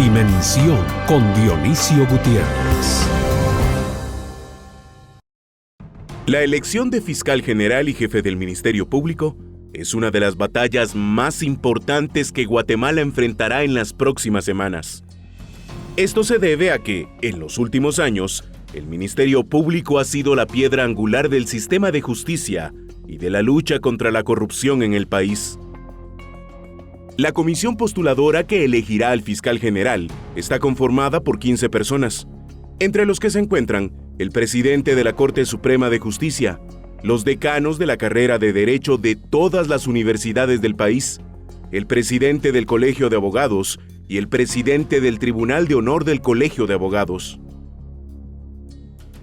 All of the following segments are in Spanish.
Dimensión con Dionisio Gutiérrez. La elección de fiscal general y jefe del Ministerio Público es una de las batallas más importantes que Guatemala enfrentará en las próximas semanas. Esto se debe a que, en los últimos años, el Ministerio Público ha sido la piedra angular del sistema de justicia y de la lucha contra la corrupción en el país. La comisión postuladora que elegirá al fiscal general está conformada por 15 personas, entre los que se encuentran el presidente de la Corte Suprema de Justicia, los decanos de la carrera de Derecho de todas las universidades del país, el presidente del Colegio de Abogados y el presidente del Tribunal de Honor del Colegio de Abogados.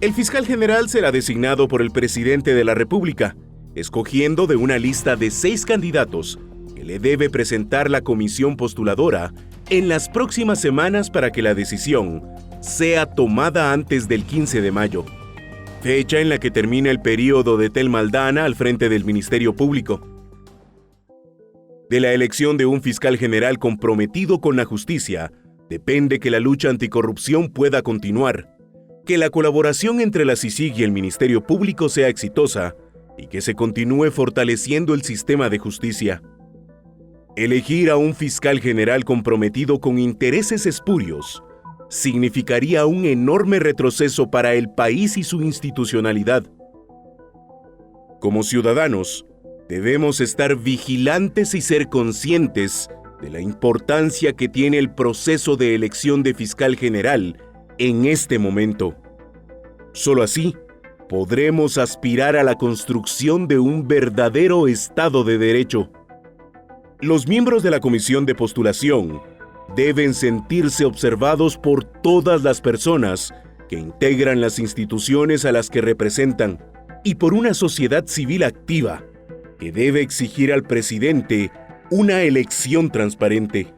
El fiscal general será designado por el presidente de la República, escogiendo de una lista de 6 candidatos que le debe presentar la comisión postuladora en las próximas semanas para que la decisión sea tomada antes del 15 de mayo, fecha en la que termina el periodo de Telma Aldana al frente del Ministerio Público. De la elección de un fiscal general comprometido con la justicia depende que la lucha anticorrupción pueda continuar, que la colaboración entre la CICIG y el Ministerio Público sea exitosa y que se continúe fortaleciendo el sistema de justicia. Elegir a un fiscal general comprometido con intereses espurios significaría un enorme retroceso para el país y su institucionalidad. Como ciudadanos, debemos estar vigilantes y ser conscientes de la importancia que tiene el proceso de elección de fiscal general en este momento. Solo así podremos aspirar a la construcción de un verdadero Estado de Derecho. Los miembros de la comisión de postulación deben sentirse observados por todas las personas que integran las instituciones a las que representan y por una sociedad civil activa que debe exigir al presidente una elección transparente.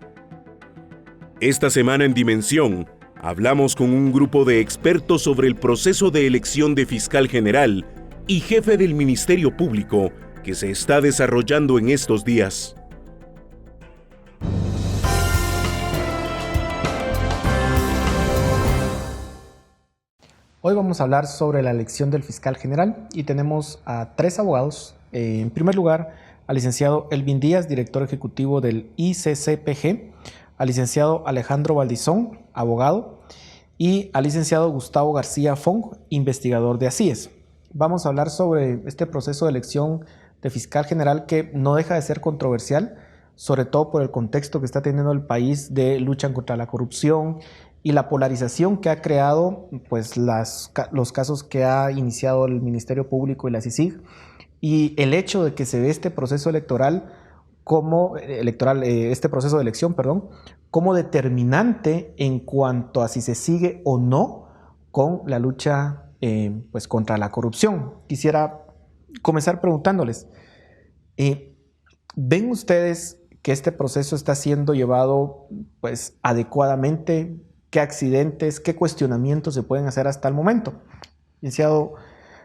Esta semana en Dimensión, hablamos con un grupo de expertos sobre el proceso de elección de fiscal general y jefe del Ministerio Público que se está desarrollando en estos días. Hoy vamos a hablar sobre la elección del fiscal general y tenemos a 3 abogados. En primer lugar, al licenciado Elvin Díaz, director ejecutivo del ICCPG, al licenciado Alejandro Valdizón, abogado, y al licenciado Gustavo García Fong, investigador de ACIES. Vamos a hablar sobre este proceso de elección de fiscal general que no deja de ser controversial, sobre todo por el contexto que está teniendo el país de lucha contra la corrupción y la polarización que ha creado pues, los casos que ha iniciado el Ministerio Público y la CICIG, y el hecho de que se ve este proceso electoral este proceso de elección, como determinante en cuanto a si se sigue o no con la lucha pues contra la corrupción. Quisiera comenzar preguntándoles, ¿ven ustedes que este proceso está siendo llevado pues adecuadamente? ¿Qué accidentes, qué cuestionamientos se pueden hacer hasta el momento? Licenciado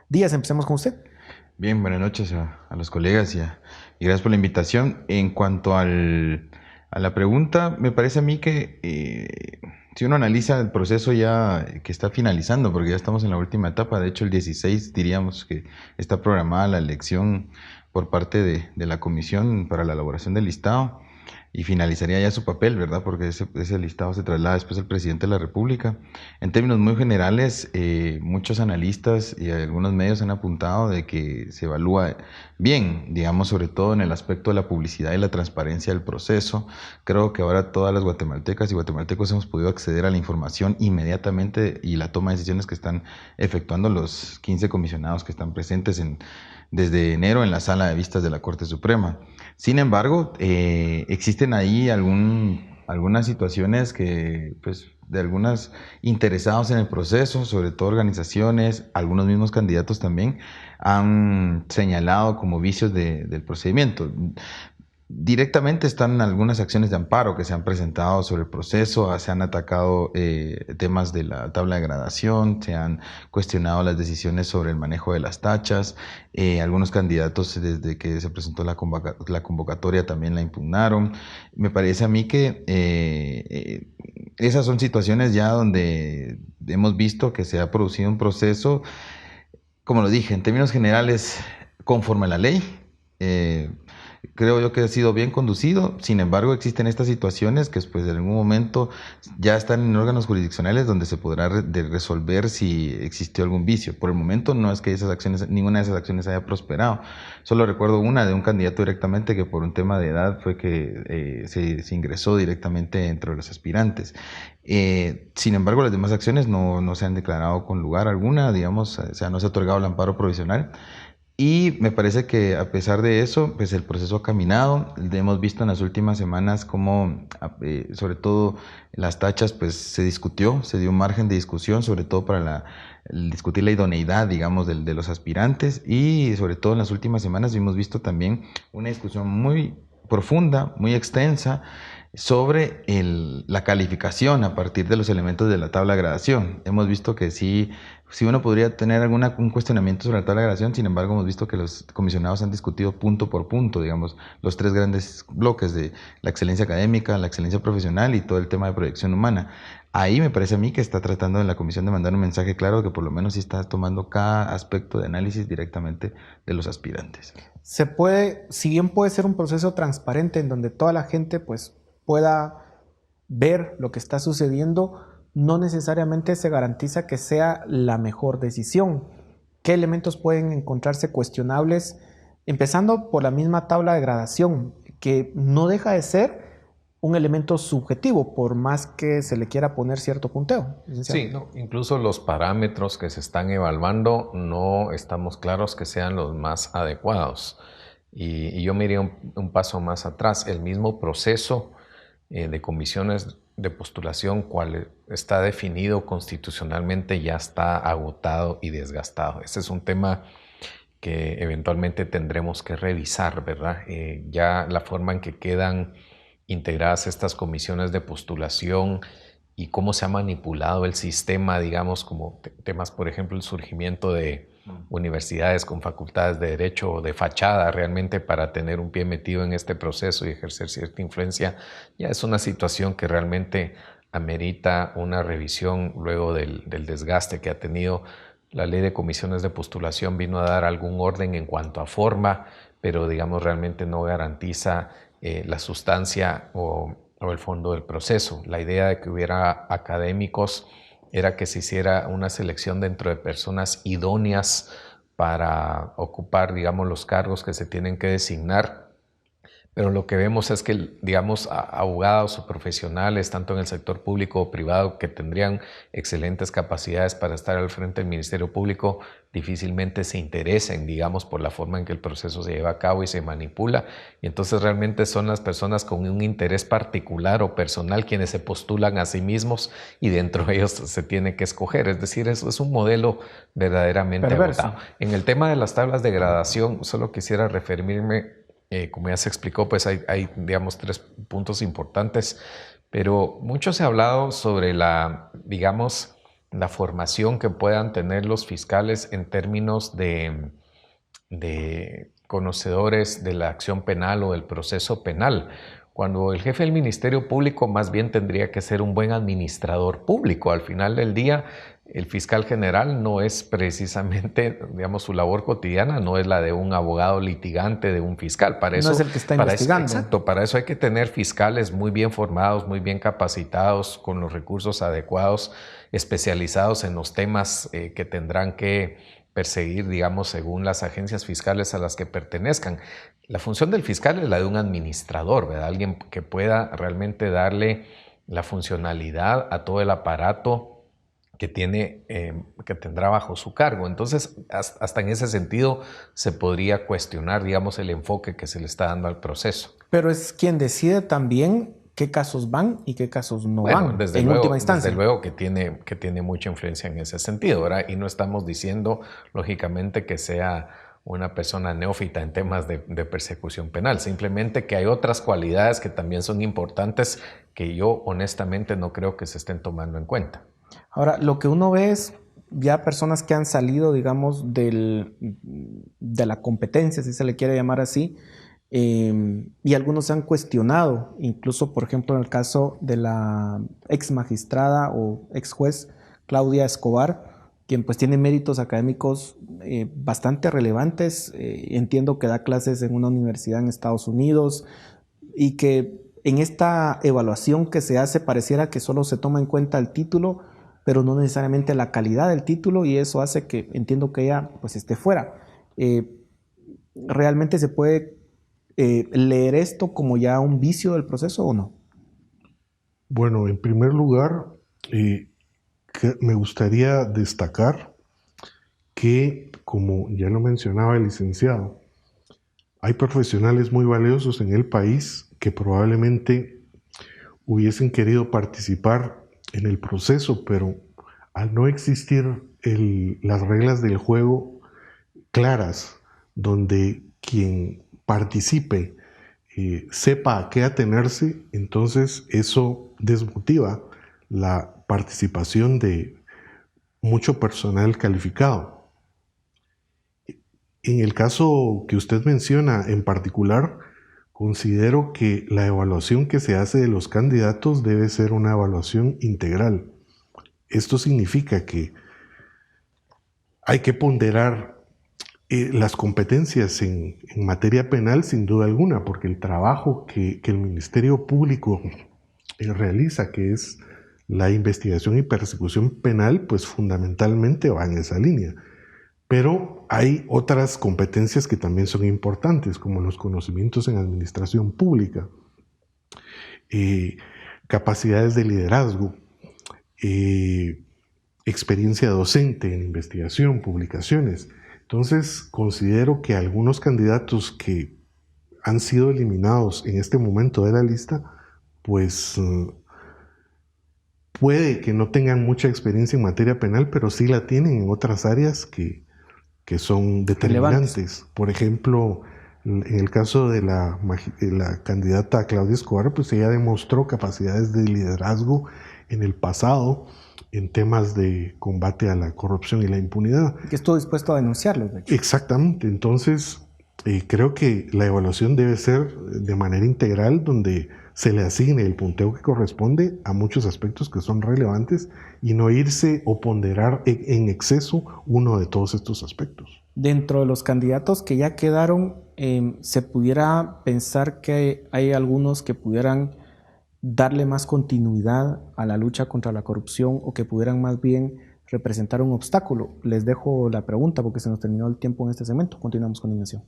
Díaz, empecemos con usted. Bien, buenas noches a los colegas y gracias por la invitación. En cuanto a la pregunta, me parece a mí que si uno analiza el proceso ya que está finalizando, porque ya estamos en la última etapa, de hecho el 16 diríamos que está programada la elección por parte de la Comisión para la elaboración del listado, y finalizaría ya su papel, ¿verdad? Porque ese listado se traslada después al presidente de la República. En términos muy generales, muchos analistas y algunos medios han apuntado de que se evalúa bien, digamos, sobre todo en el aspecto de la publicidad y la transparencia del proceso. Creo que ahora todas las guatemaltecas y guatemaltecos hemos podido acceder a la información inmediatamente y la toma de decisiones que están efectuando los 15 comisionados que están presentes desde enero en la sala de vistas de la Corte Suprema. Sin embargo, existen ahí algunas situaciones que, pues, de algunos interesados en el proceso, sobre todo organizaciones, algunos mismos candidatos también, han señalado como vicios del procedimiento. Directamente están algunas acciones de amparo que se han presentado sobre el proceso, se han atacado temas de la tabla de gradación, se han cuestionado las decisiones sobre el manejo de las tachas, algunos candidatos desde que se presentó la convocatoria también la impugnaron. Me parece a mí que esas son situaciones ya donde hemos visto que se ha producido un proceso, como lo dije, en términos generales, conforme a la ley. Creo yo que ha sido bien conducido. Sin embargo, existen estas situaciones que después, en algún momento ya están en órganos jurisdiccionales donde se podrá resolver si existió algún vicio. Por el momento no es que ninguna de esas acciones haya prosperado. Solo recuerdo una de un candidato directamente que por un tema de edad fue que se ingresó directamente entre los aspirantes. Sin embargo, las demás acciones no se han declarado con lugar alguna, digamos, o sea, no se ha otorgado el amparo provisional. Y me parece que a pesar de eso, pues el proceso ha caminado. Hemos visto en las últimas semanas cómo, sobre todo las tachas, pues se discutió, se dio un margen de discusión, sobre todo para el discutir la idoneidad, digamos, de los aspirantes. Y sobre todo en las últimas semanas hemos visto también una discusión muy profunda, muy extensa, sobre la calificación a partir de los elementos de la tabla de gradación. Hemos visto que sí uno podría tener un cuestionamiento sobre la tabla de gradación, sin embargo hemos visto que los comisionados han discutido punto por punto, digamos, los tres grandes bloques de la excelencia académica, la excelencia profesional y todo el tema de proyección humana. Ahí me parece a mí que está tratando en la comisión de mandar un mensaje claro que por lo menos sí está tomando cada aspecto de análisis directamente de los aspirantes. Si bien puede ser un proceso transparente en donde toda la gente pues pueda ver lo que está sucediendo, no necesariamente se garantiza que sea la mejor decisión. ¿Qué elementos pueden encontrarse cuestionables? Empezando por la misma tabla de gradación, que no deja de ser un elemento subjetivo, por más que se le quiera poner cierto punteo. Sí, no, incluso los parámetros que se están evaluando no estamos claros que sean los más adecuados. Y yo me iría un paso más atrás. El mismo proceso de comisiones de postulación, cual está definido constitucionalmente, ya está agotado y desgastado. Este es un tema que eventualmente tendremos que revisar, ¿verdad? Ya la forma en que quedan integradas estas comisiones de postulación y cómo se ha manipulado el sistema, digamos, como temas, por ejemplo, el surgimiento de universidades con facultades de derecho o de fachada realmente para tener un pie metido en este proceso y ejercer cierta influencia, ya es una situación que realmente amerita una revisión luego del desgaste que ha tenido. La ley de comisiones de postulación vino a dar algún orden en cuanto a forma, pero digamos realmente no garantiza la sustancia o el fondo del proceso. La idea de que hubiera académicos era que se hiciera una selección dentro de personas idóneas para ocupar, digamos, los cargos que se tienen que designar. Pero lo que vemos es que, digamos, abogados o profesionales, tanto en el sector público o privado, que tendrían excelentes capacidades para estar al frente del Ministerio Público, difícilmente se interesen, digamos, por la forma en que el proceso se lleva a cabo y se manipula. Y entonces realmente son las personas con un interés particular o personal quienes se postulan a sí mismos y dentro de ellos se tiene que escoger. Es decir, eso es un modelo verdaderamente agotado. En el tema de las tablas de gradación, solo quisiera referirme. Como ya se explicó, pues hay, digamos, 3 puntos importantes, pero mucho se ha hablado sobre digamos, la formación que puedan tener los fiscales en términos de conocedores de la acción penal o del proceso penal, cuando el jefe del Ministerio Público más bien tendría que ser un buen administrador público. Al final del día, el fiscal general no es precisamente, digamos, su labor cotidiana no es la de un abogado litigante, de un fiscal. Para eso, no es el que está investigando. Exacto, para eso hay que tener fiscales muy bien formados, muy bien capacitados, con los recursos adecuados, especializados en los temas que tendrán que perseguir, digamos, según las agencias fiscales a las que pertenezcan. La función del fiscal es la de un administrador, ¿verdad? Alguien que pueda realmente darle la funcionalidad a todo el aparato que tendrá bajo su cargo. Entonces, hasta en ese sentido se podría cuestionar, digamos, el enfoque que se le está dando al proceso. Pero es quien decide también qué casos van y qué casos no van, en última instancia. Desde luego que tiene mucha influencia en ese sentido, ¿verdad? Y no estamos diciendo, lógicamente, que sea una persona neófita en temas de persecución penal, simplemente que hay otras cualidades que también son importantes que yo honestamente no creo que se estén tomando en cuenta. Ahora, lo que uno ve es ya personas que han salido, digamos, de la competencia, si se le quiere llamar así, y algunos se han cuestionado, incluso por ejemplo en el caso de la ex magistrada o ex juez Claudia Escobar, quien pues tiene méritos académicos bastante relevantes. Entiendo que da clases en una universidad en Estados Unidos y que en esta evaluación que se hace pareciera que solo se toma en cuenta el título, pero no necesariamente la calidad del título, y eso hace que entiendo que ella pues esté fuera. ¿Realmente se puede leer esto como ya un vicio del proceso o no? Bueno, en primer lugar, me gustaría destacar que, como ya lo mencionaba el licenciado, hay profesionales muy valiosos en el país que probablemente hubiesen querido participar en el proceso, pero al no existir las reglas del juego claras, donde quien participe sepa a qué atenerse, entonces eso desmotiva la participación de mucho personal calificado. En el caso que usted menciona en particular, considero que la evaluación que se hace de los candidatos debe ser una evaluación integral. Esto significa que hay que ponderar las competencias en materia penal sin duda alguna, porque el trabajo que el Ministerio Público realiza, que es la investigación y persecución penal, pues fundamentalmente va en esa línea. Pero hay otras competencias que también son importantes, como los conocimientos en administración pública, capacidades de liderazgo, experiencia docente en investigación, publicaciones. Entonces, considero que algunos candidatos que han sido eliminados en este momento de la lista, pues puede que no tengan mucha experiencia en materia penal, pero sí la tienen en otras áreas que son determinantes. Por ejemplo, en el caso de la candidata Claudia Escobar, pues ella demostró capacidades de liderazgo en el pasado en temas de combate a la corrupción y la impunidad. Que estuvo dispuesto a denunciarlos, de hecho. Exactamente. Entonces, creo que la evaluación debe ser de manera integral, donde se le asigne el punteo que corresponde a muchos aspectos que son relevantes y no irse o ponderar en exceso uno de todos estos aspectos. Dentro de los candidatos que ya quedaron, ¿se pudiera pensar que hay algunos que pudieran darle más continuidad a la lucha contra la corrupción o que pudieran más bien representar un obstáculo? Les dejo la pregunta porque se nos terminó el tiempo en este segmento. Continuamos con Dimensión.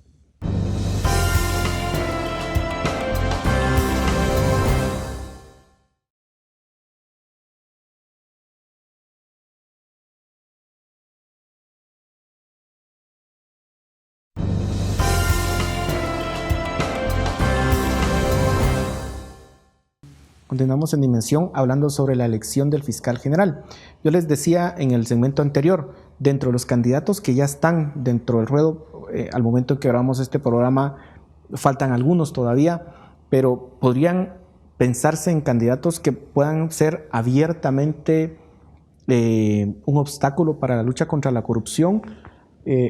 Continuamos en Dimensión hablando sobre la elección del fiscal general. Yo les decía en el segmento anterior, dentro de los candidatos que ya están dentro del ruedo, al momento en que grabamos este programa, faltan algunos todavía, pero podrían pensarse en candidatos que puedan ser abiertamente un obstáculo para la lucha contra la corrupción,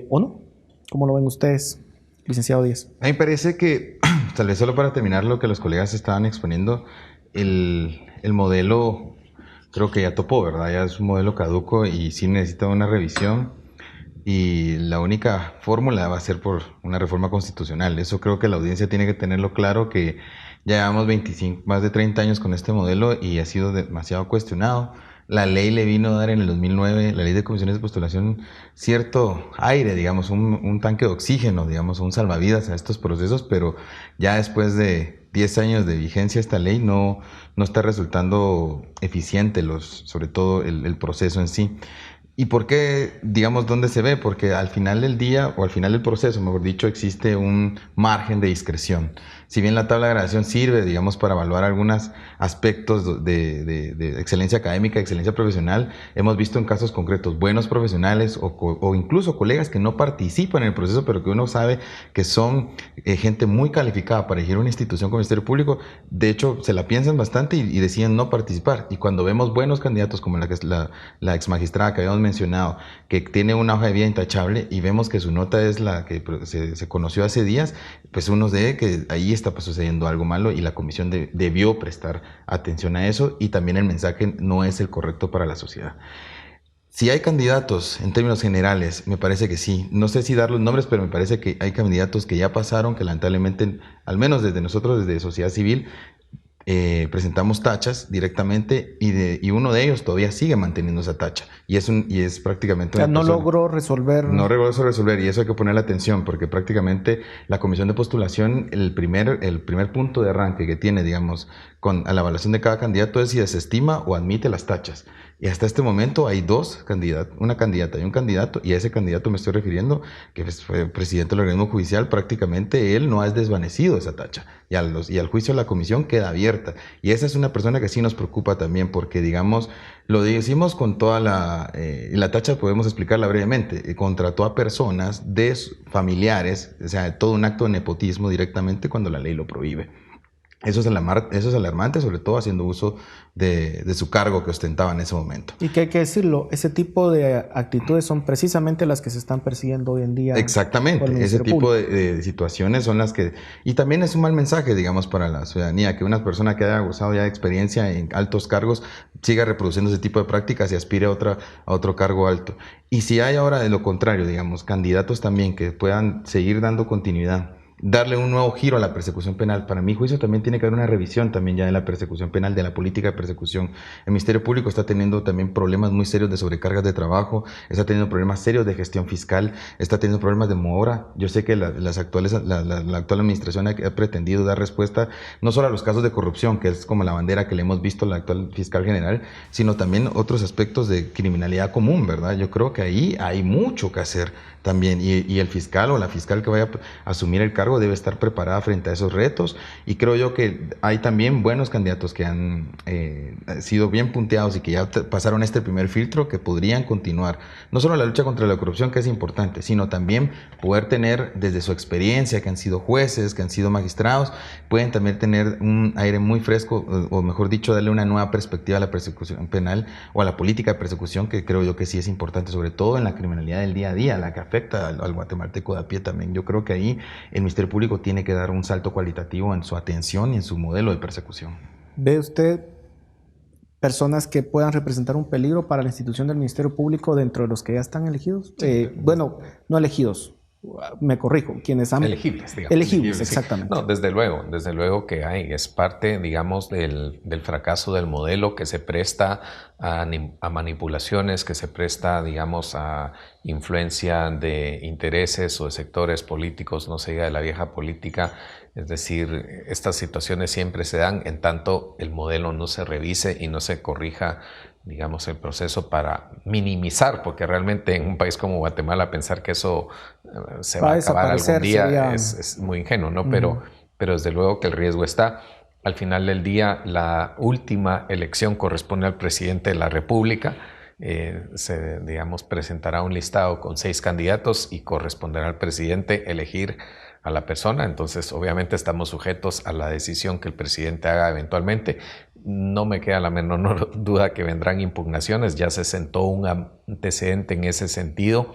¿o no? ¿Cómo lo ven ustedes, licenciado Díaz? A mí me parece que, tal vez solo para terminar lo que los colegas estaban exponiendo, el modelo creo que ya topó, ¿verdad? Ya es un modelo caduco y sí necesita una revisión, y la única fórmula va a ser por una reforma constitucional. Eso creo que la audiencia tiene que tenerlo claro, que ya llevamos más de 30 años con este modelo y ha sido demasiado cuestionado. La ley le vino a dar en el 2009, la ley de comisiones de postulación, cierto aire, digamos, un tanque de oxígeno, digamos, un salvavidas a estos procesos, pero ya después de 10 años de vigencia esta ley no está resultando eficiente, sobre todo el proceso en sí. ¿Y por qué, digamos, dónde se ve? Porque al final del día, o al final del proceso, mejor dicho, existe un margen de discreción. Si bien la tabla de gradación sirve, digamos, para evaluar algunos aspectos de excelencia académica, excelencia profesional, hemos visto en casos concretos buenos profesionales o incluso colegas que no participan en el proceso, pero que uno sabe que son gente muy calificada para dirigir una institución como el Ministerio Público. De hecho, se la piensan bastante y deciden no participar. Y cuando vemos buenos candidatos como la ex magistrada que habíamos mencionado, que tiene una hoja de vida intachable y vemos que su nota es la que se conoció hace días, pues uno ve que ahí está pues, sucediendo algo malo y la comisión debió prestar atención a eso, y también el mensaje no es el correcto para la sociedad. Si hay candidatos en términos generales, me parece que sí. No sé si dar los nombres, pero me parece que hay candidatos que ya pasaron, que lamentablemente, al menos desde nosotros, desde sociedad civil, presentamos tachas directamente y uno de ellos todavía sigue manteniendo esa tacha. Y es prácticamente una no persona. logró resolver. No logró resolver, y eso hay que ponerle atención, porque prácticamente la comisión de postulación, el primer punto de arranque que tiene, digamos, a la evaluación de cada candidato es si desestima o admite las tachas. Y hasta este momento hay dos candidatos, una candidata y un candidato, y a ese candidato me estoy refiriendo, que fue presidente del organismo judicial. Prácticamente él no ha desvanecido esa tacha, y al juicio de la comisión queda abierta. Y esa es una persona que sí nos preocupa también, porque digamos, lo decimos con toda la tacha podemos explicarla brevemente, contrató a personas de familiares, o sea, todo un acto de nepotismo directamente cuando la ley lo prohíbe. Eso es alarmante, sobre todo haciendo uso de su cargo que ostentaba en ese momento. Y que hay que decirlo, ese tipo de actitudes son precisamente las que se están persiguiendo hoy en día. Exactamente, ese tipo de situaciones son las que... Y también es un mal mensaje, digamos, para la ciudadanía, que una persona que haya gozado ya de experiencia en altos cargos siga reproduciendo ese tipo de prácticas y aspire a otro cargo alto. Y si hay ahora de lo contrario, digamos, candidatos también que puedan seguir dando continuidad, darle un nuevo giro a la persecución penal. Para mi juicio también tiene que haber una revisión también ya de la persecución penal, de la política de persecución. El Ministerio Público está teniendo también problemas muy serios de sobrecargas de trabajo, está teniendo problemas serios de gestión fiscal, está teniendo problemas de mora. Yo sé que la actual administración ha pretendido dar respuesta no solo a los casos de corrupción, que es como la bandera que le hemos visto a la actual fiscal general, sino también otros aspectos de criminalidad común, ¿verdad? Yo creo que ahí hay mucho que hacer también, y el fiscal o la fiscal que vaya a asumir el cargo debe estar preparada frente a esos retos, y creo yo que hay también buenos candidatos que han sido bien punteados y que ya pasaron este primer filtro, que podrían continuar no solo la lucha contra la corrupción, que es importante, sino también poder tener desde su experiencia, que han sido jueces, que han sido magistrados, pueden también tener un aire muy fresco, o mejor dicho, darle una nueva perspectiva a la persecución penal o a la política de persecución, que creo yo que sí es importante, sobre todo en la criminalidad del día a día, la que afecta al guatemalteco de a pie también. Yo creo que ahí el Ministerio Público tiene que dar un salto cualitativo en su atención y en su modelo de persecución. ¿Ve usted personas que puedan representar un peligro para la institución del Ministerio Público dentro de los que ya están elegidos? Bueno, no elegidos, me corrijo, quienes han... Elegibles, digamos. Elegibles, exactamente. No, desde luego que hay, es parte, digamos, del fracaso del modelo, que se presta a manipulaciones, que se presta, digamos, a influencia de intereses o de sectores políticos, no se diga de la vieja política. Es decir, estas situaciones siempre se dan en tanto el modelo no se revise y no se corrija, digamos, el proceso para minimizar, porque realmente en un país como Guatemala pensar que eso se va a acabar algún día es muy ingenuo, ¿no? Pero desde luego que el riesgo está. Al final del día, la última elección corresponde al presidente de la República. Se, digamos, presentará un listado con 6 candidatos y corresponderá al presidente elegir a la persona. Entonces, obviamente estamos sujetos a la decisión que el presidente haga eventualmente. No me queda la menor duda que vendrán impugnaciones. Ya se sentó un antecedente en ese sentido,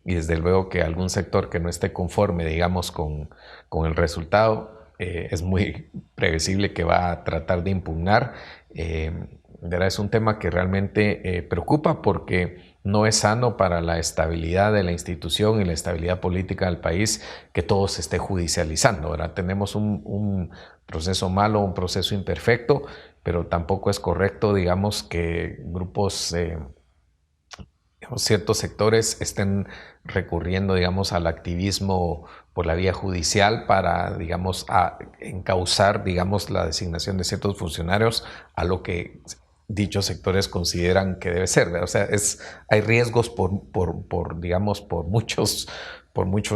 y desde luego que algún sector que no esté conforme, digamos, con el resultado, es muy previsible que va a tratar de impugnar. Es un tema que realmente preocupa, porque no es sano para la estabilidad de la institución y la estabilidad política del país que todo se esté judicializando, ¿verdad? Tenemos un proceso malo, un proceso imperfecto, pero tampoco es correcto, digamos, que grupos, ciertos sectores estén recurriendo, digamos, al activismo por la vía judicial para, digamos, encauzar, digamos, la designación de ciertos funcionarios a lo que dichos sectores consideran que debe ser, ¿verdad? O sea, hay riesgos digamos, por muchos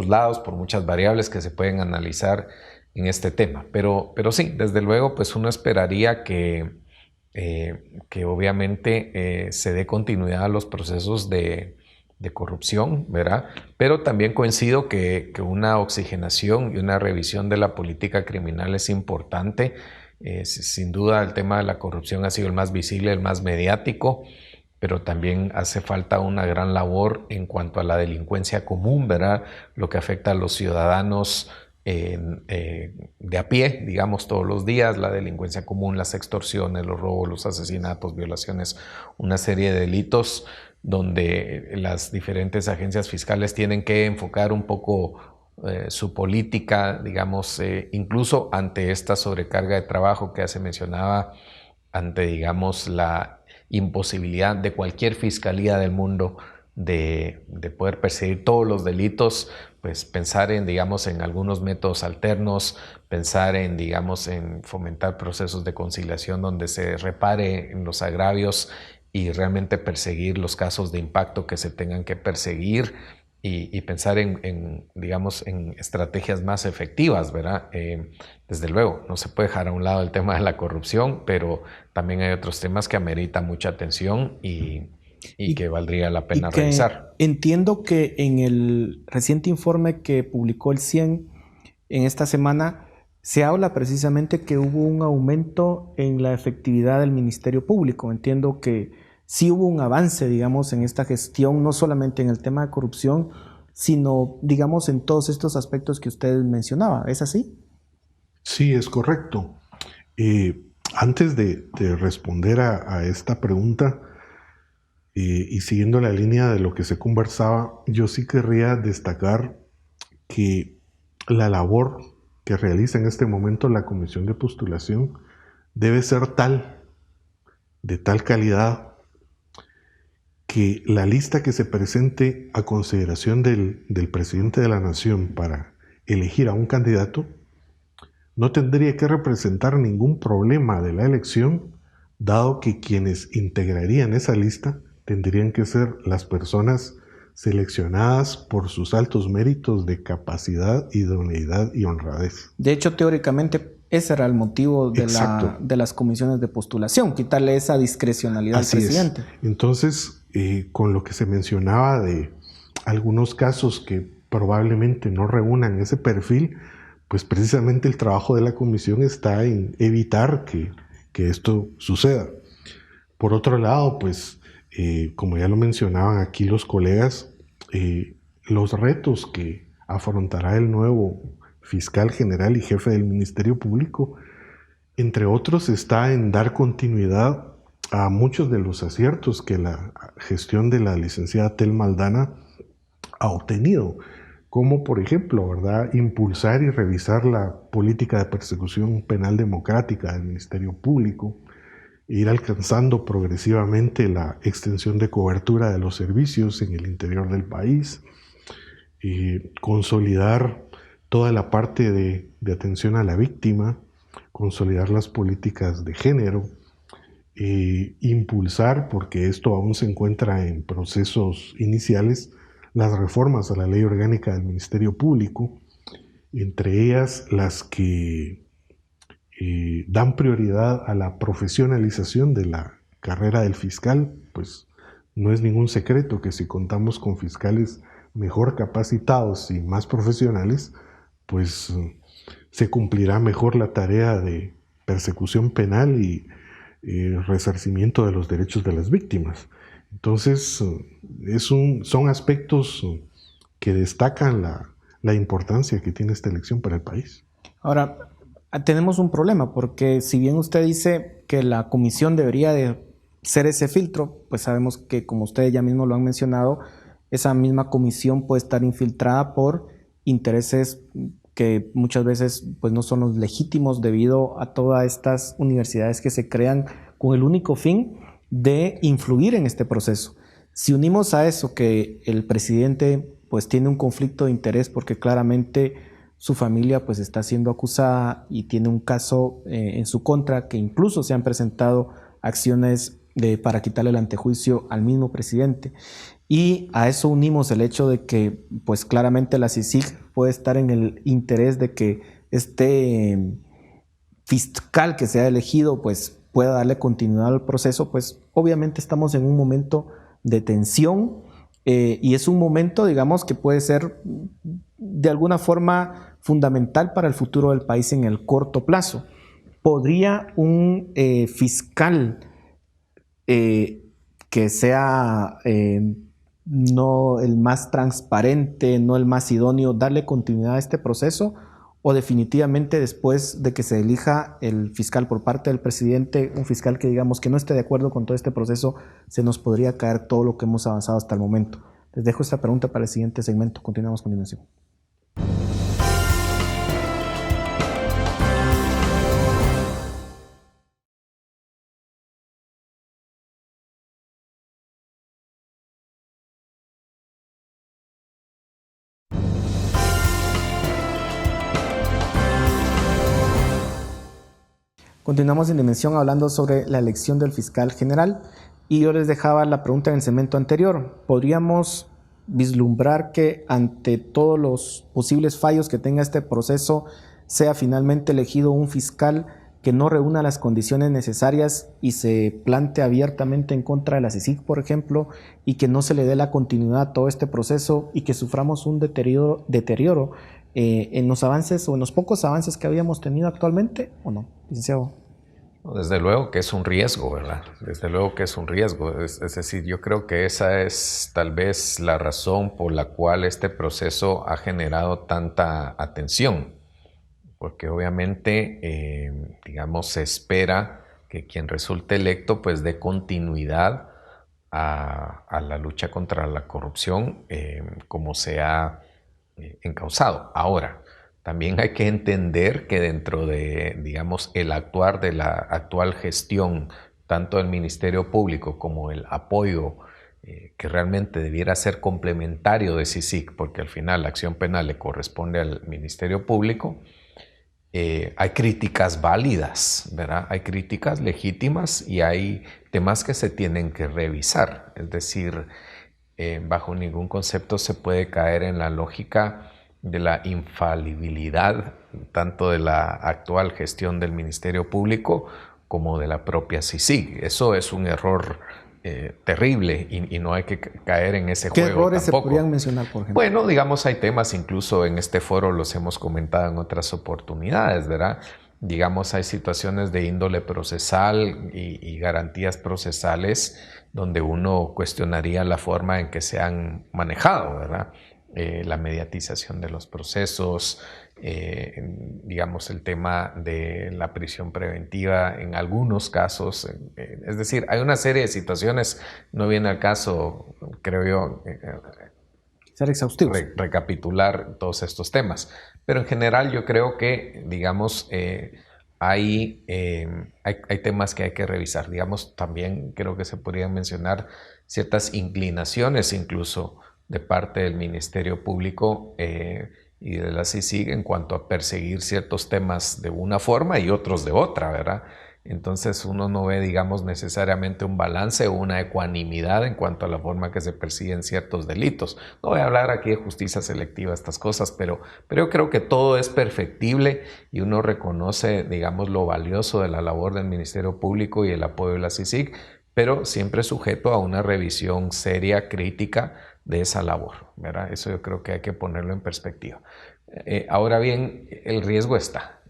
lados, por muchas variables que se pueden analizar en este tema. Pero sí, desde luego, pues uno esperaría que obviamente se dé continuidad a los procesos de corrupción, ¿verdad? Pero también coincido que una oxigenación y una revisión de la política criminal es importante. Sin duda el tema de la corrupción ha sido el más visible, el más mediático, pero también hace falta una gran labor en cuanto a la delincuencia común, ¿verdad? Lo que afecta a los ciudadanos de a pie, digamos, todos los días, la delincuencia común, las extorsiones, los robos, los asesinatos, violaciones, una serie de delitos donde las diferentes agencias fiscales tienen que enfocar un poco su política, digamos, incluso ante esta sobrecarga de trabajo que ya se mencionaba, ante, digamos, la imposibilidad de cualquier fiscalía del mundo de poder perseguir todos los delitos, pues pensar en, digamos, en algunos métodos alternos, pensar en, digamos, en fomentar procesos de conciliación donde se repare en los agravios y realmente perseguir los casos de impacto que se tengan que perseguir y pensar digamos, en estrategias más efectivas, ¿verdad? Desde luego, no se puede dejar a un lado el tema de la corrupción, pero también hay otros temas que ameritan mucha atención y que valdría la pena revisar. Entiendo que en el reciente informe que publicó el CIEN en esta semana se habla precisamente que hubo un aumento en la efectividad del Ministerio Público. Entiendo que sí hubo un avance, digamos, en esta gestión, no solamente en el tema de corrupción, sino, digamos, en todos estos aspectos que usted mencionaba. ¿Es así? Sí, es correcto. Antes de responder a esta pregunta, y siguiendo la línea de lo que se conversaba, yo sí querría destacar que la labor que realiza en este momento la Comisión de Postulación debe ser de tal calidad, que la lista que se presente a consideración del presidente de la Nación para elegir a un candidato no tendría que representar ningún problema de la elección, dado que quienes integrarían esa lista tendrían que ser las personas seleccionadas por sus altos méritos de capacidad, idoneidad y honradez. De hecho, teóricamente, ese era el motivo de las comisiones de postulación, quitarle esa discrecionalidad al presidente. Entonces, con lo que se mencionaba de algunos casos que probablemente no reúnan ese perfil, pues precisamente el trabajo de la comisión está en evitar que esto suceda. Por otro lado, pues, como ya lo mencionaban aquí los colegas, los retos que afrontará el nuevo fiscal general y jefe del Ministerio Público, entre otros, está en dar continuidad a muchos de los aciertos que la gestión de la licenciada Thelma Aldana ha obtenido, como por ejemplo, ¿verdad?, impulsar y revisar la política de persecución penal democrática del Ministerio Público, ir alcanzando progresivamente la extensión de cobertura de los servicios en el interior del país, consolidar toda la parte de atención a la víctima, consolidar las políticas de género, impulsar, porque esto aún se encuentra en procesos iniciales, las reformas a la ley orgánica del Ministerio Público, entre ellas las que dan prioridad a la profesionalización de la carrera del fiscal. Pues no es ningún secreto que si contamos con fiscales mejor capacitados y más profesionales, pues se cumplirá mejor la tarea de persecución penal y resarcimiento de los derechos de las víctimas. Entonces, son aspectos que destacan la importancia que tiene esta elección para el país. Ahora, tenemos un problema, porque si bien usted dice que la comisión debería de ser ese filtro, pues sabemos que, como ustedes ya mismo lo han mencionado, esa misma comisión puede estar infiltrada por intereses que muchas veces pues no son los legítimos, debido a todas estas universidades que se crean con el único fin de influir en este proceso. Si unimos a eso que el presidente pues tiene un conflicto de interés porque claramente su familia pues está siendo acusada y tiene un caso en su contra, que incluso se han presentado acciones para quitarle el antejuicio al mismo presidente, y a eso unimos el hecho de que pues claramente la CICIG puede estar en el interés de que este fiscal que sea elegido pues pueda darle continuidad al proceso. Pues obviamente estamos en un momento de tensión, y es un momento, digamos, que puede ser de alguna forma fundamental para el futuro del país en el corto plazo. ¿Podría un fiscal que sea no el más transparente, no el más idóneo, darle continuidad a este proceso, o definitivamente después de que se elija el fiscal por parte del presidente, un fiscal que digamos que no esté de acuerdo con todo este proceso, se nos podría caer todo lo que hemos avanzado hasta el momento. Les dejo esta pregunta para el siguiente segmento. Continuamos con Dimensión. Continuamos en Dimensión hablando sobre la elección del fiscal general, y yo les dejaba la pregunta en el segmento anterior. ¿Podríamos vislumbrar que ante todos los posibles fallos que tenga este proceso sea finalmente elegido un fiscal que no reúna las condiciones necesarias y se plante abiertamente en contra de la CICIG, por ejemplo, y que no se le dé la continuidad a todo este proceso y que suframos un deterioro en los avances o en los pocos avances que habíamos tenido actualmente, o no, licenciado? Desde luego que es un riesgo, ¿verdad? Desde luego que es un riesgo. Es decir, yo creo que esa es tal vez la razón por la cual este proceso ha generado tanta atención. Porque obviamente, digamos, se espera que quien resulte electo pues dé continuidad a la lucha contra la corrupción como se ha encauzado. Ahora, también hay que entender que dentro de, digamos, el actuar de la actual gestión, tanto del Ministerio Público como el apoyo que realmente debiera ser complementario de CICIG, porque al final la acción penal le corresponde al Ministerio Público, hay críticas válidas, ¿verdad? Hay críticas legítimas y hay temas que se tienen que revisar. Es decir, bajo ningún concepto se puede caer en la lógica de la infalibilidad tanto de la actual gestión del Ministerio Público como de la propia CICIG. Eso es un error terrible y no hay que caer en ese juego. ¿Qué errores tampoco se podrían mencionar, por ejemplo? Bueno, digamos, hay temas, incluso en este foro los hemos comentado en otras oportunidades, ¿verdad? Digamos, hay situaciones de índole procesal y garantías procesales donde uno cuestionaría la forma en que se han manejado, ¿verdad? La mediatización de los procesos, digamos, el tema de la prisión preventiva en algunos casos. Es decir, hay una serie de situaciones, no viene al caso, creo yo, Ser exhaustivos. recapitular todos estos temas. Pero en general yo creo que, digamos, hay temas que hay que revisar. Digamos, también creo que se podrían mencionar ciertas inclinaciones incluso de parte del Ministerio Público y de la CICIG en cuanto a perseguir ciertos temas de una forma y otros de otra, ¿verdad? Entonces uno no ve, digamos, necesariamente un balance o una ecuanimidad en cuanto a la forma que se persiguen ciertos delitos. No voy a hablar aquí de justicia selectiva, estas cosas, pero yo creo que todo es perfectible y uno reconoce, digamos, lo valioso de la labor del Ministerio Público y el apoyo de la CICIG, pero siempre sujeto a una revisión seria, crítica de esa labor, ¿verdad? Eso yo creo que hay que ponerlo en perspectiva. Ahora bien, el riesgo está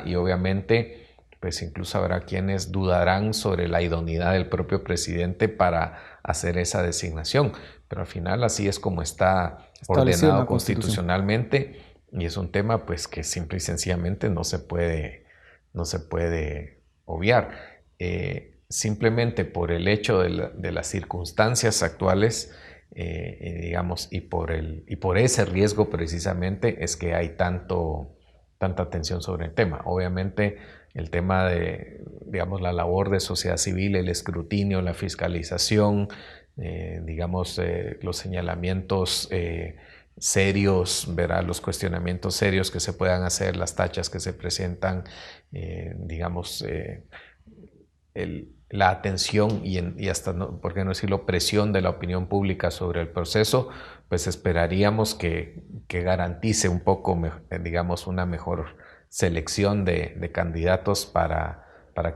y obviamente pues incluso habrá quienes dudarán sobre la idoneidad del propio presidente para hacer esa designación, pero al final así es como está ordenado constitucionalmente y es un tema pues que simple y sencillamente no se puede obviar. Simplemente por el hecho de las circunstancias actuales, digamos, y por ese riesgo precisamente es que hay tanta atención sobre el tema. Obviamente el tema de, digamos, la labor de sociedad civil, el escrutinio, la fiscalización, digamos, los señalamientos serios, verá, los cuestionamientos serios que se puedan hacer, las tachas que se presentan, digamos, la atención y hasta, ¿por qué no decirlo?, presión de la opinión pública sobre el proceso, pues esperaríamos que garantice un poco, digamos, una mejor selección de candidatos para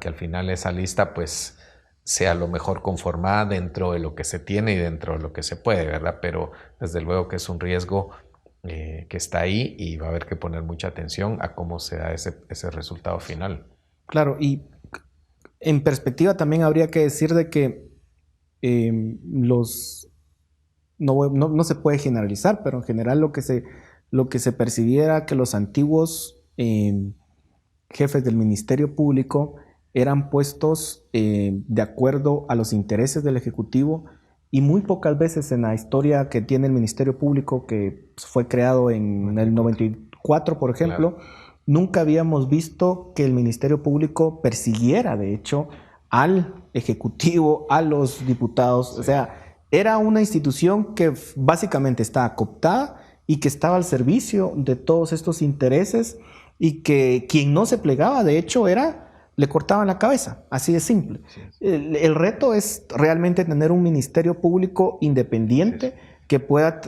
que al final esa lista pues sea lo mejor conformada dentro de lo que se tiene y dentro de lo que se puede, ¿verdad? Pero desde luego que es un riesgo que está ahí y va a haber que poner mucha atención a cómo se da ese resultado final. Claro, y en perspectiva también habría que decir de que los no se puede generalizar, pero en general lo que se percibiera que los antiguos jefes del Ministerio Público eran puestos de acuerdo a los intereses del Ejecutivo, y muy pocas veces en la historia que tiene el Ministerio Público, que fue creado en el 94, por ejemplo, claro, nunca habíamos visto que el Ministerio Público persiguiera, de hecho, al Ejecutivo, a los diputados. Sí. O sea, era una institución que básicamente estaba cooptada y que estaba al servicio de todos estos intereses, y que quien no se plegaba, de hecho, le cortaban la cabeza, así de simple. Sí. El reto es realmente tener un Ministerio Público independiente, sí, que pueda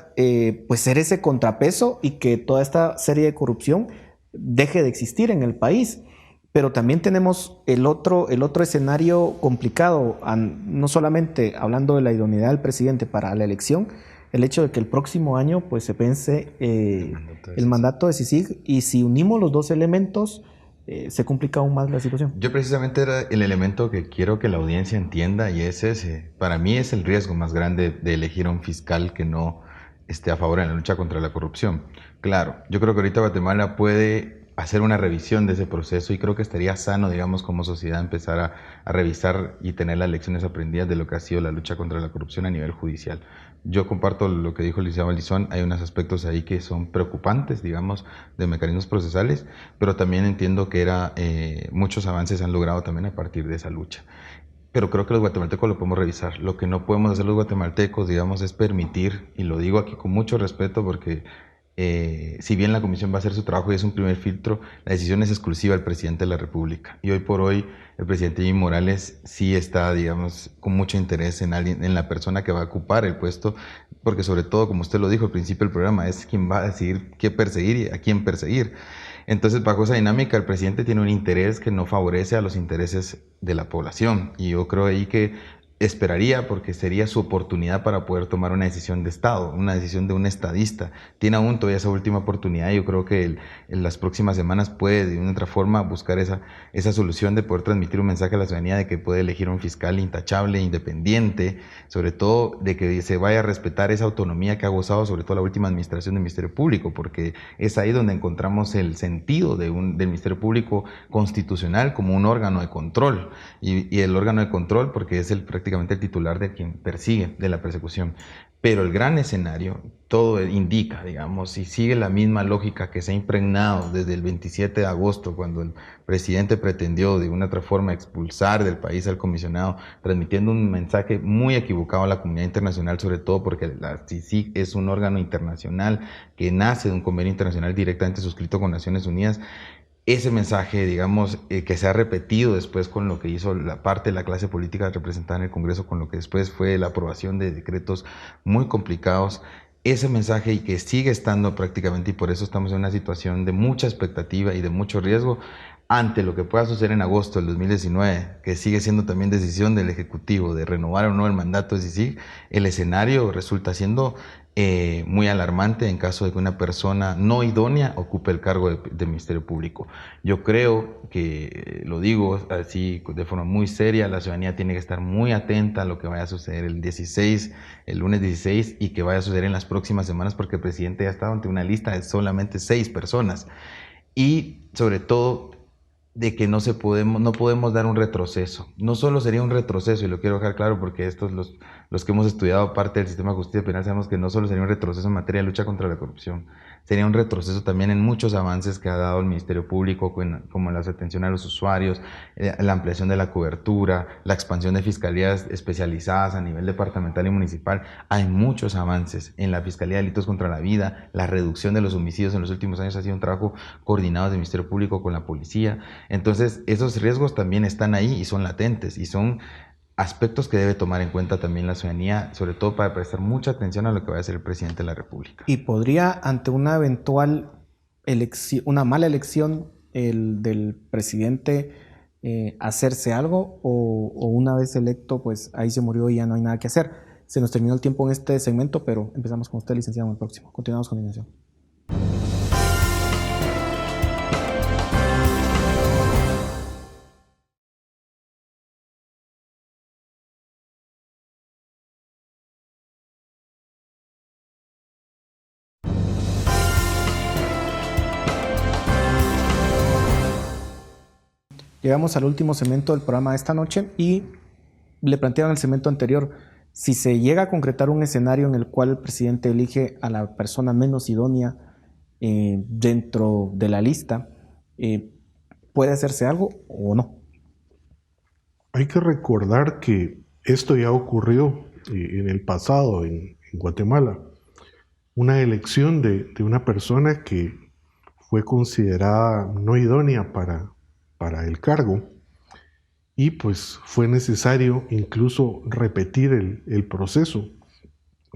pues ser ese contrapeso y que toda esta serie de corrupción deje de existir en el país. Pero también tenemos el otro escenario complicado, no solamente hablando de la idoneidad del presidente para la elección, el hecho de que el próximo año pues se vence el mandato de CICIG, y si unimos los dos elementos, se complica aún más la situación. Yo precisamente era el elemento que quiero que la audiencia entienda, y es ese. Para mí es el riesgo más grande de elegir a un fiscal que no esté a favor en la lucha contra la corrupción. Claro, yo creo que ahorita Guatemala puede hacer una revisión de ese proceso, y creo que estaría sano, digamos, como sociedad empezar a revisar y tener las lecciones aprendidas de lo que ha sido la lucha contra la corrupción a nivel judicial. Yo comparto lo que dijo el licenciado Valdizón. Hay unos aspectos ahí que son preocupantes, digamos, de mecanismos procesales, pero también entiendo que muchos avances se han logrado también a partir de esa lucha. Pero creo que los guatemaltecos lo podemos revisar. Lo que no podemos hacer los guatemaltecos, digamos, es permitir, y lo digo aquí con mucho respeto porque si bien la comisión va a hacer su trabajo y es un primer filtro, la decisión es exclusiva del presidente de la República. Y hoy por hoy el presidente Jimmy Morales sí está, digamos, con mucho interés en la persona que va a ocupar el puesto, porque sobre todo, como usted lo dijo al principio del programa, es quien va a decidir qué perseguir y a quién perseguir. Entonces, bajo esa dinámica, el presidente tiene un interés que no favorece a los intereses de la población. Y yo creo ahí que esperaría, porque sería su oportunidad para poder tomar una decisión de Estado, una decisión de un estadista. Tiene aún todavía esa última oportunidad, y yo creo que en las próximas semanas puede de una otra forma buscar esa solución de poder transmitir un mensaje a la ciudadanía de que puede elegir un fiscal intachable, independiente, sobre todo de que se vaya a respetar esa autonomía que ha gozado sobre todo la última administración del Ministerio Público, porque es ahí donde encontramos el sentido del Ministerio Público constitucional como un órgano de control, y el órgano de control porque es prácticamente el titular de quien persigue, de la persecución. Pero el gran escenario, todo indica, digamos, y sigue la misma lógica que se ha impregnado desde el 27 de agosto, cuando el presidente pretendió de una otra forma expulsar del país al comisionado, transmitiendo un mensaje muy equivocado a la comunidad internacional, sobre todo porque la CICIG es un órgano internacional que nace de un convenio internacional directamente suscrito con Naciones Unidas. Ese mensaje, digamos, que se ha repetido después con lo que hizo la parte de la clase política representada en el Congreso, con lo que después fue la aprobación de decretos muy complicados, ese mensaje, y que sigue estando prácticamente, y por eso estamos en una situación de mucha expectativa y de mucho riesgo ante lo que pueda suceder en agosto del 2019, que sigue siendo también decisión del Ejecutivo de renovar o no el mandato de CICIG. El escenario resulta siendo muy alarmante en caso de que una persona no idónea ocupe el cargo de Ministerio Público. Yo creo que, lo digo así de forma muy seria, la ciudadanía tiene que estar muy atenta a lo que vaya a suceder el lunes 16, y que vaya a suceder en las próximas semanas, porque el presidente ya está ante una lista de solamente 6 personas. Y sobre todo, de que no podemos dar un retroceso. No solo sería un retroceso, y lo quiero dejar claro porque estos los que hemos estudiado parte del sistema de justicia penal sabemos que no solo sería un retroceso en materia de lucha contra la corrupción, sería un retroceso también en muchos avances que ha dado el Ministerio Público, como la atención a los usuarios, la ampliación de la cobertura, la expansión de fiscalías especializadas a nivel departamental y municipal. Hay muchos avances en la Fiscalía de Delitos contra la Vida, la reducción de los homicidios en los últimos años ha sido un trabajo coordinado del Ministerio Público con la policía. Entonces, esos riesgos también están ahí y son latentes, y son aspectos que debe tomar en cuenta también la ciudadanía, sobre todo para prestar mucha atención a lo que va a hacer el presidente de la República. ¿Y podría, ante una eventual una mala elección del presidente, hacerse algo, o una vez electo, pues ahí se murió y ya no hay nada que hacer? Se nos terminó el tiempo en este segmento, pero empezamos con usted, licenciado, en el próximo. Continuamos con la iniciación. Llegamos al último segmento del programa de esta noche y le planteaba en el segmento anterior, si se llega a concretar un escenario en el cual el presidente elige a la persona menos idónea dentro de la lista, ¿puede hacerse algo o no? Hay que recordar que esto ya ocurrió en el pasado en Guatemala. Una elección de una persona que fue considerada no idónea para el cargo y pues fue necesario incluso repetir el proceso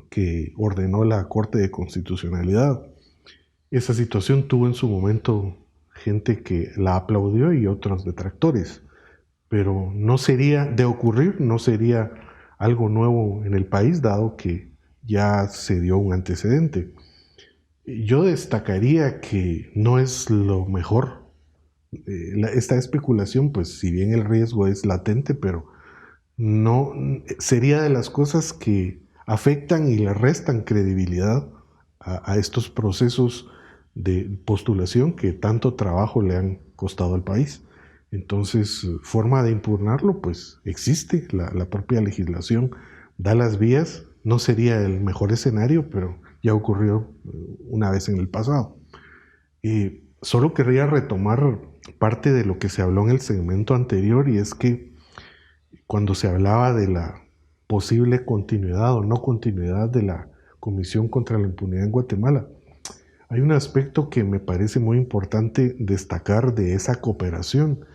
que ordenó la Corte de Constitucionalidad. Esa situación tuvo en su momento gente que la aplaudió y otros detractores, pero no sería de ocurrir, no sería algo nuevo en el país, dado que ya se dio un antecedente. Yo destacaría que no es lo mejor. Esta especulación, pues si bien el riesgo es latente, pero no sería de las cosas que afectan y le restan credibilidad a estos procesos de postulación que tanto trabajo le han costado al país. Entonces, forma de impugnarlo, pues existe, la propia legislación da las vías, no sería el mejor escenario, pero ya ocurrió una vez en el pasado. Solo querría retomar parte de lo que se habló en el segmento anterior, y es que cuando se hablaba de la posible continuidad o no continuidad de la Comisión contra la Impunidad en Guatemala, hay un aspecto que me parece muy importante destacar de esa cooperación,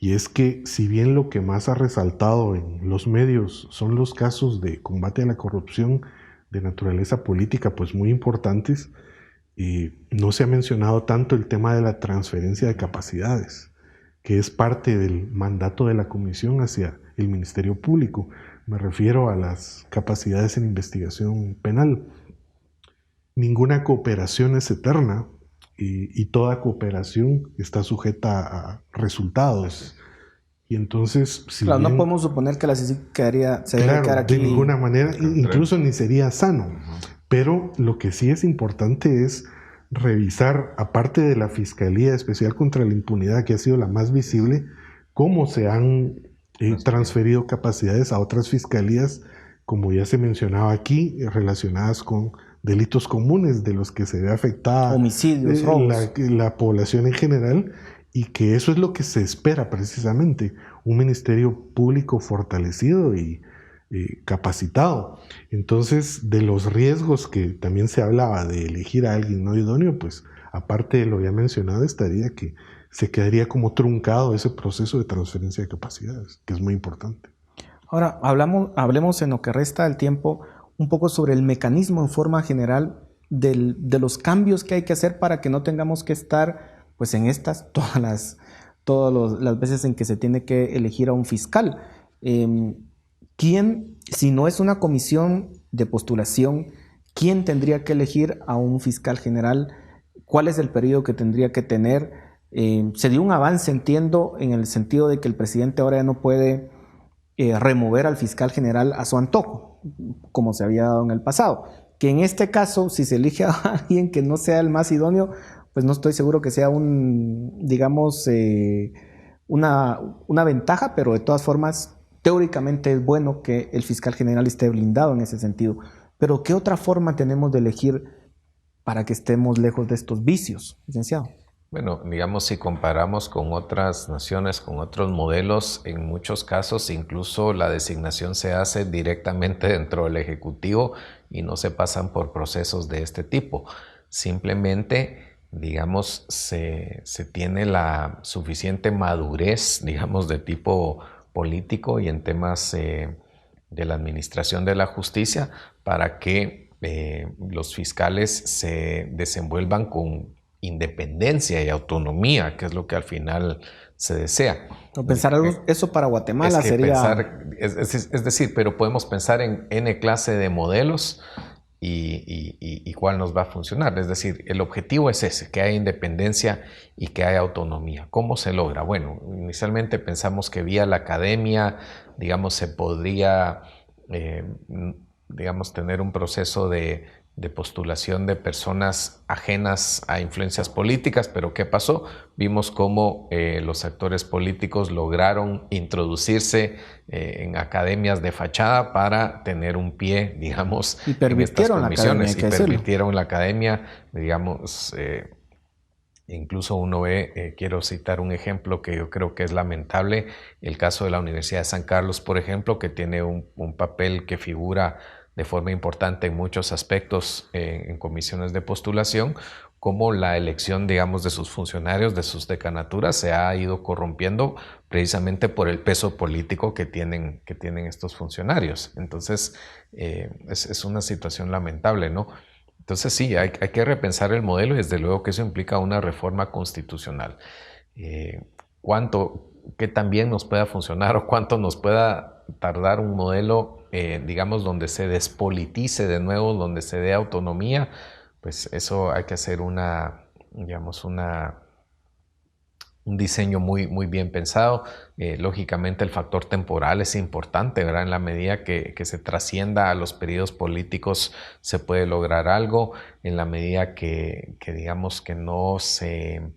y es que si bien lo que más ha resaltado en los medios son los casos de combate a la corrupción de naturaleza política, pues muy importantes, no se ha mencionado tanto el tema de la transferencia de capacidades, que es parte del mandato de la Comisión hacia el Ministerio Público. Me refiero a las capacidades en investigación penal. Ninguna cooperación es eterna y toda cooperación está sujeta a resultados. Y entonces, si claro, bien, no podemos suponer que la CICIG se debe quedar aquí. De ninguna manera, incluso ni sería sano. Pero lo que sí es importante es revisar, aparte de la Fiscalía Especial contra la Impunidad, que ha sido la más visible, cómo se han transferido capacidades a otras fiscalías, como ya se mencionaba aquí, relacionadas con delitos comunes de los que se ve afectada homicidios, robos, la población en general, y que eso es lo que se espera precisamente, un ministerio público fortalecido y capacitado. Entonces, de los riesgos que también se hablaba de elegir a alguien no idóneo, pues aparte de lo ya mencionado, estaría que se quedaría como truncado ese proceso de transferencia de capacidades, que es muy importante. Ahora, hablemos en lo que resta del tiempo un poco sobre el mecanismo en forma general de los cambios que hay que hacer para que no tengamos que estar pues en estas todas las veces en que se tiene que elegir a un fiscal. ¿Quién, si no es una comisión de postulación, quién tendría que elegir a un fiscal general? ¿Cuál es el periodo que tendría que tener? Se dio un avance, entiendo, en el sentido de que el presidente ahora ya no puede remover al fiscal general a su antojo, como se había dado en el pasado. Que en este caso, si se elige a alguien que no sea el más idóneo, pues no estoy seguro que sea una ventaja, pero de todas formas, teóricamente es bueno que el fiscal general esté blindado en ese sentido. Pero ¿qué otra forma tenemos de elegir para que estemos lejos de estos vicios, licenciado? Bueno, digamos, si comparamos con otras naciones, con otros modelos, en muchos casos incluso la designación se hace directamente dentro del Ejecutivo y no se pasan por procesos de este tipo. Simplemente, digamos, se tiene la suficiente madurez, digamos, de tipo político y en temas de la administración de la justicia para que los fiscales se desenvuelvan con independencia y autonomía, que es lo que al final se desea. O pensar eso para Guatemala sería... Es decir, pero podemos pensar en N clase de modelos y cuál nos va a funcionar. Es decir, el objetivo es ese, que haya independencia y que haya autonomía. ¿Cómo se logra? Bueno, inicialmente pensamos que vía la academia, digamos, se podría, digamos, tener un proceso de de postulación de personas ajenas a influencias políticas, pero ¿qué pasó? Vimos cómo los actores políticos lograron introducirse en academias de fachada para tener un pie, digamos, Y permitieron en estas comisiones, la academia, hay que decirlo. permitieron la academia, digamos, incluso uno ve, quiero citar un ejemplo que yo creo que es lamentable, el caso de la Universidad de San Carlos, por ejemplo, que tiene un papel que figura de forma importante en muchos aspectos en comisiones de postulación, como la elección, digamos, de sus funcionarios, de sus decanaturas, se ha ido corrompiendo precisamente por el peso político que tienen estos funcionarios. Entonces, es una situación lamentable, ¿no? Entonces sí, hay que repensar el modelo y desde luego que eso implica una reforma constitucional. ¿Qué también nos pueda funcionar o cuánto nos pueda tardar un modelo, digamos, donde se despolitice de nuevo, donde se dé autonomía? Pues eso hay que hacer un diseño muy bien pensado. Lógicamente el factor temporal es importante, ¿verdad? En la medida que se trascienda a los periodos políticos se puede lograr algo, en la medida que digamos que no se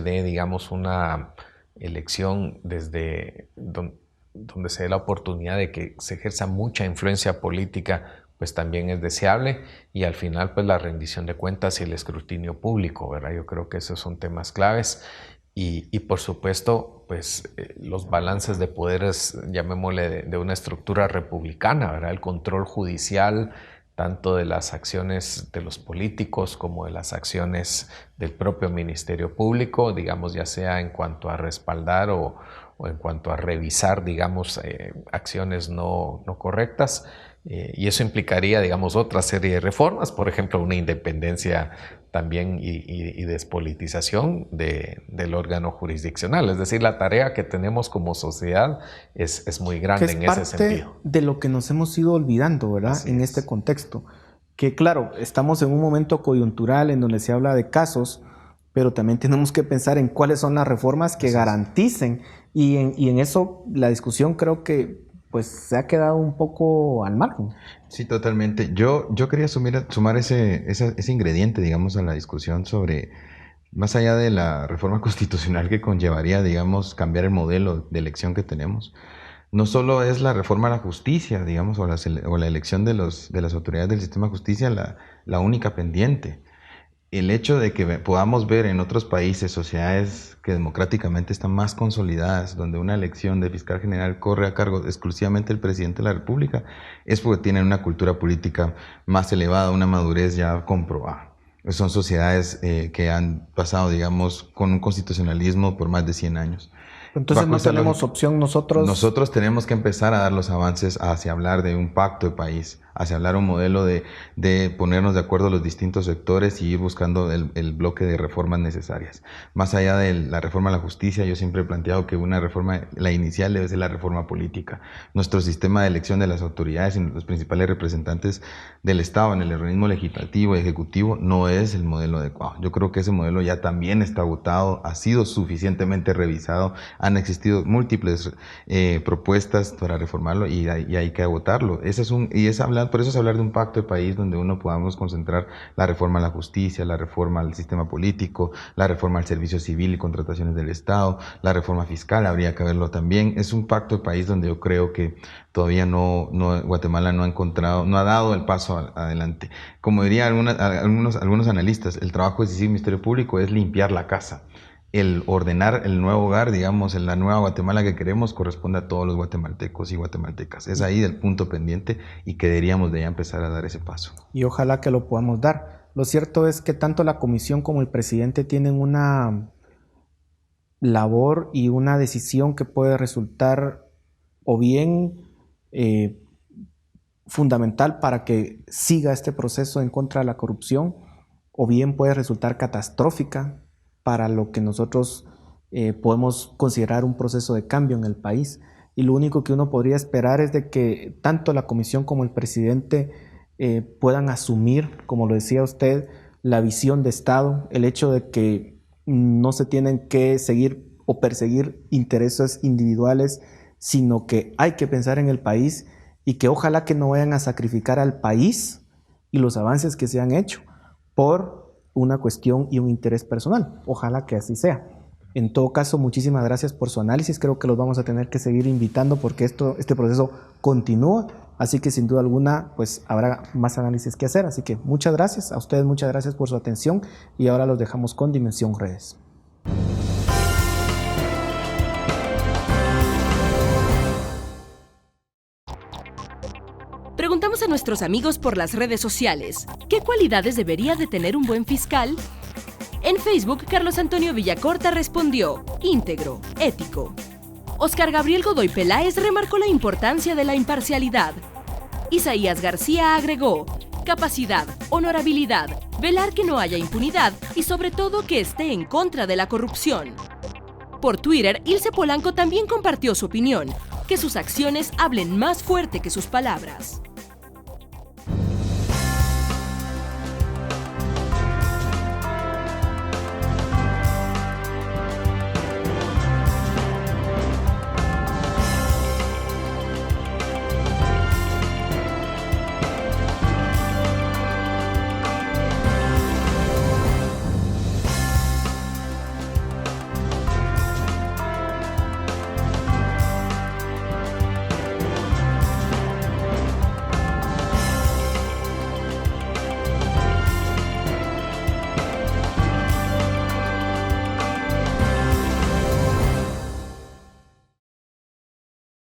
dé, digamos, una elección desde donde se dé la oportunidad de que se ejerza mucha influencia política, pues también es deseable, y al final pues la rendición de cuentas y el escrutinio público, ¿verdad? Yo creo que esos son temas claves. Y por supuesto, pues los balances de poderes, llamémosle de una estructura republicana, ¿verdad? El control judicial, tanto de las acciones de los políticos como de las acciones del propio Ministerio Público, digamos, ya sea en cuanto a respaldar o en cuanto a revisar, digamos, acciones no correctas. Y eso implicaría, digamos, otra serie de reformas, por ejemplo, una independencia también y despolitización del órgano jurisdiccional. Es decir, la tarea que tenemos como sociedad es muy grande en ese sentido. Es parte de lo que nos hemos ido olvidando, ¿verdad? Así en es. este contexto. Que claro, estamos en un momento coyuntural en donde se habla de casos, pero también tenemos que pensar en cuáles son las reformas que garanticen. Y en eso la discusión creo que pues se ha quedado un poco al margen. Sí, totalmente. Yo quería sumar ese ingrediente, digamos, a la discusión sobre, más allá de la reforma constitucional que conllevaría, digamos, cambiar el modelo de elección que tenemos. No solo es la reforma a la justicia, digamos, o la elección de las autoridades del sistema de justicia la única pendiente. El hecho de que podamos ver en otros países sociedades que democráticamente están más consolidadas, donde una elección de fiscal general corre a cargo exclusivamente del presidente de la República, es porque tienen una cultura política más elevada, una madurez ya comprobada. Son sociedades que han pasado, digamos, con un constitucionalismo por más de 100 años. Entonces no tenemos opción nosotros. Nosotros tenemos que empezar a dar los avances hacia hablar de un pacto de país, hacia hablar un modelo de ponernos de acuerdo los distintos sectores y ir buscando el bloque de reformas necesarias. Más allá de la reforma a la justicia, yo siempre he planteado que una reforma, la inicial debe ser la reforma política. Nuestro sistema de elección de las autoridades y los principales representantes del Estado en el organismo legislativo y ejecutivo no es el modelo adecuado. Yo creo que ese modelo ya también está agotado, ha sido suficientemente revisado, han existido múltiples propuestas para reformarlo y hay que agotarlo. Por eso es hablar de un pacto de país donde uno podamos concentrar la reforma a la justicia, la reforma al sistema político, la reforma al servicio civil y contrataciones del Estado, la reforma fiscal, habría que verlo también. Es un pacto de país donde yo creo que todavía Guatemala no ha dado el paso adelante. Como dirían algunos analistas, el trabajo decisivo del Ministerio Público es limpiar la casa. El ordenar el nuevo hogar, digamos, en la nueva Guatemala que queremos, corresponde a todos los guatemaltecos y guatemaltecas. Es ahí el punto pendiente y que deberíamos de ya empezar a dar ese paso. Y ojalá que lo podamos dar. Lo cierto es que tanto la comisión como el presidente tienen una labor y una decisión que puede resultar o bien fundamental para que siga este proceso en contra de la corrupción, o bien puede resultar catastrófica para lo que nosotros podemos considerar un proceso de cambio en el país. Y lo único que uno podría esperar es de que tanto la comisión como el presidente puedan asumir, como lo decía usted, la visión de Estado, el hecho de que no se tienen que seguir o perseguir intereses individuales, sino que hay que pensar en el país y que ojalá que no vayan a sacrificar al país y los avances que se han hecho por una cuestión y un interés personal. Ojalá que así sea. En todo caso, muchísimas gracias por su análisis. Creo que los vamos a tener que seguir invitando porque este proceso continúa. Así que sin duda alguna, pues habrá más análisis que hacer. Así que muchas gracias a ustedes, muchas gracias por su atención y ahora los dejamos con Dimensión Redes. Preguntamos a nuestros amigos por las redes sociales, ¿qué cualidades debería de tener un buen fiscal? En Facebook, Carlos Antonio Villacorta respondió, íntegro, ético. Oscar Gabriel Godoy Peláez remarcó la importancia de la imparcialidad. Isaías García agregó, capacidad, honorabilidad, velar que no haya impunidad y sobre todo que esté en contra de la corrupción. Por Twitter, Ilse Polanco también compartió su opinión, que sus acciones hablen más fuerte que sus palabras.